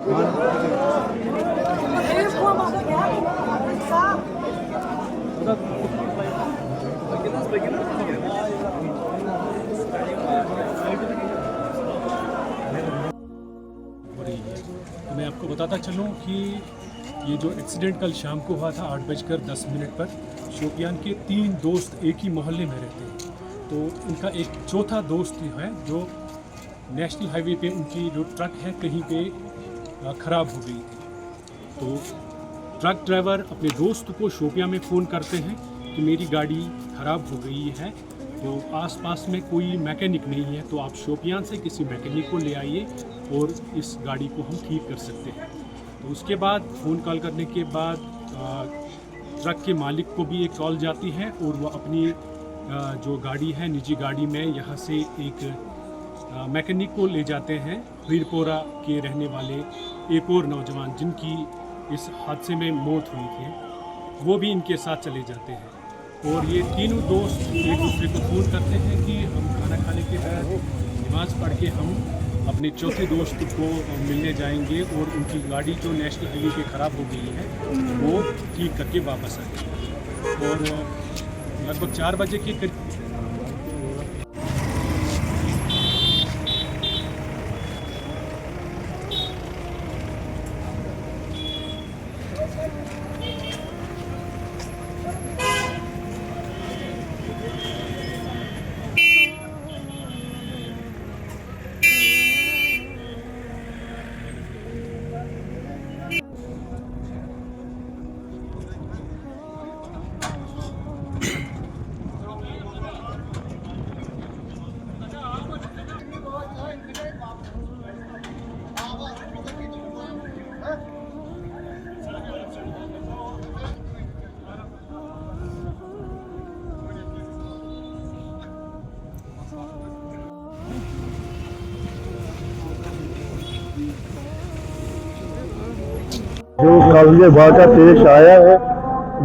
मैं आपको बताता चलूँ कि ये जो एक्सीडेंट कल शाम को हुआ था 8:10 पर शोपियान के 3 दोस्त एक ही मोहल्ले में रहते हैं। तो इनका एक चौथा दोस्त है जो नेशनल हाईवे पे उनकी जो ट्रक है कहीं पे ख़राब हो गई थी। तो ट्रक ड्राइवर अपने दोस्त को शोपियां में फ़ोन करते हैं कि मेरी गाड़ी ख़राब हो गई है, तो आसपास में कोई मैकेनिक नहीं है, तो आप शोपियां से किसी मैकेनिक को ले आइए और इस गाड़ी को हम ठीक कर सकते हैं। तो उसके बाद फ़ोन कॉल करने के बाद ट्रक के मालिक को भी एक कॉल जाती है और वो अपनी जो गाड़ी है निजी गाड़ी में यहाँ से एक मैकेनिक को ले जाते हैं। वीरपोरा के रहने वाले एक और नौजवान जिनकी इस हादसे में मौत हुई थी, वो भी इनके साथ चले जाते हैं। और ये तीनों दोस्त एक दूसरे को फ़ोन करते हैं कि हम खाना खाने के बाद नमाज़ पढ़ के हम अपने चौथे दोस्त को मिलने जाएंगे और उनकी गाड़ी जो नेशनल हाईवे पे ख़राब हो गई है वो ठीक करके वापस आएंगे। और लगभग 4 बजे के करीब जो कल ये वाक़ा पेश आया है,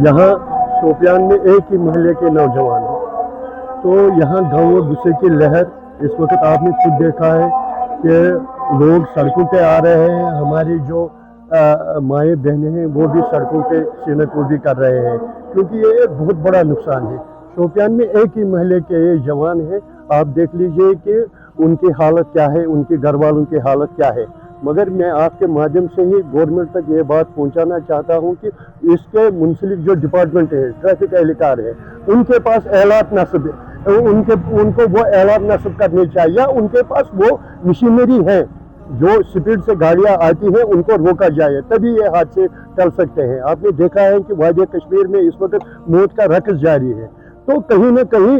यहाँ शोपियान में एक ही महल्ले के नौजवान हैं। तो यहाँ गाँव गुस्से की लहर इस वक्त आपने खुद देखा है कि लोग सड़कों पे आ रहे हैं। हमारी जो माएँ बहनें हैं वो भी सड़कों पे सीने भी कर रहे हैं, क्योंकि ये एक बहुत बड़ा नुकसान है। शोपियान में एक ही महल्ले के ये जवान हैं, आप देख लीजिए कि उनकी हालत क्या है, उनके घर वालों की हालत क्या है। मगर मैं आपके माध्यम से ही गवर्नमेंट तक ये बात पहुंचाना चाहता हूं कि इसके मुंसलिक जो डिपार्टमेंट है, ट्रैफिक एहलकार है, उनके पास एलात नस्ब है, उनको वो एलात नस्ब करने चाहिए। उनके पास वो मशीनरी है, जो स्पीड से गाड़ियां आती हैं उनको रोका जाए, तभी ये हादसे टल सकते हैं। आपने देखा है कि वादी कश्मीर में इस वक्त मौत का रकस जारी है, तो कहीं न कहीं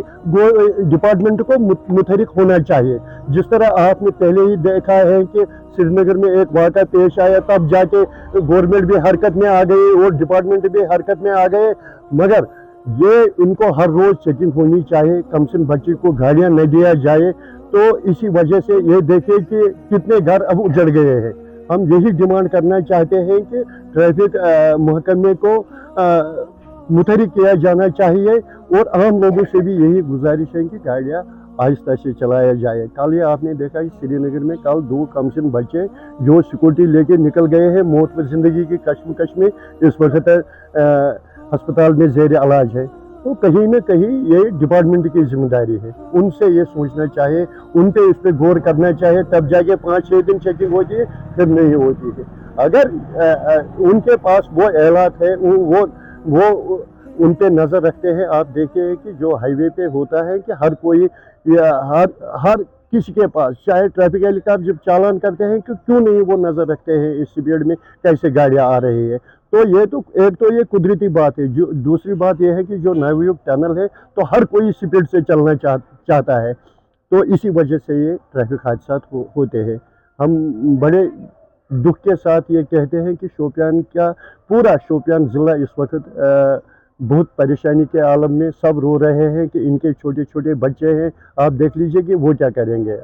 डिपार्टमेंट को मुतहरिक होना चाहिए। जिस तरह आपने पहले ही देखा है कि श्रीनगर में एक वाक़ा पेश आया, तब जाके गवर्नमेंट भी हरकत में आ गई और डिपार्टमेंट भी हरकत में आ गए। मगर ये इनको हर रोज़ चेकिंग होनी चाहिए, कम से कम बच्चे को गाड़ियाँ न दिया जाए। तो इसी वजह से ये देखिए कि कितने घर अब उजड़ गए हैं। हम यही डिमांड करना चाहते हैं कि ट्रैफिक महकमे को मुतहरिक किया जाना चाहिए और आम लोगों से भी यही गुजारिश है कि गाड़ियाँ आहिस्ता से चलाया जाए। कल ये आपने देखा कि श्रीनगर में कल 2 कमसिन बच्चे जो स्कूटी लेके निकल गए हैं, मौत व जिंदगी की कश्मकश में इस वक्त अस्पताल में ज़ेर इलाज है। तो कहीं न कहीं ये डिपार्टमेंट की जिम्मेदारी है, उनसे ये सोचना चाहिए, उन पे इस पर गौर करना चाहिए, तब जाके 5-6 दिन चेकिंग होती है, फिर नहीं होती है। अगर उनके पास वो एलात है, वो उन पे नज़र रखते हैं। आप देखिए कि जो हाईवे पे होता है कि हर कोई हर किसी के पास, चाहे ट्रैफिक एहलकार जब चालान करते हैं कि क्यों नहीं वो नज़र रखते हैं इस स्पीड में कैसे गाड़ियाँ आ रही है। तो ये तो एक तो ये कुदरती बात है। जो दूसरी बात ये है कि जो नवयुग टनल है, तो हर कोई स्पीड से चलना चाहता है, तो इसी वजह से ये ट्रैफिक हादसा होते हैं। हम बड़े दुख के साथ ये कहते हैं कि शोपियान का पूरा शोपियान ज़िला इस वक्त बहुत परेशानी के आलम में, सब रो रहे हैं कि इनके छोटे छोटे बच्चे हैं। आप देख लीजिए कि वो क्या करेंगे।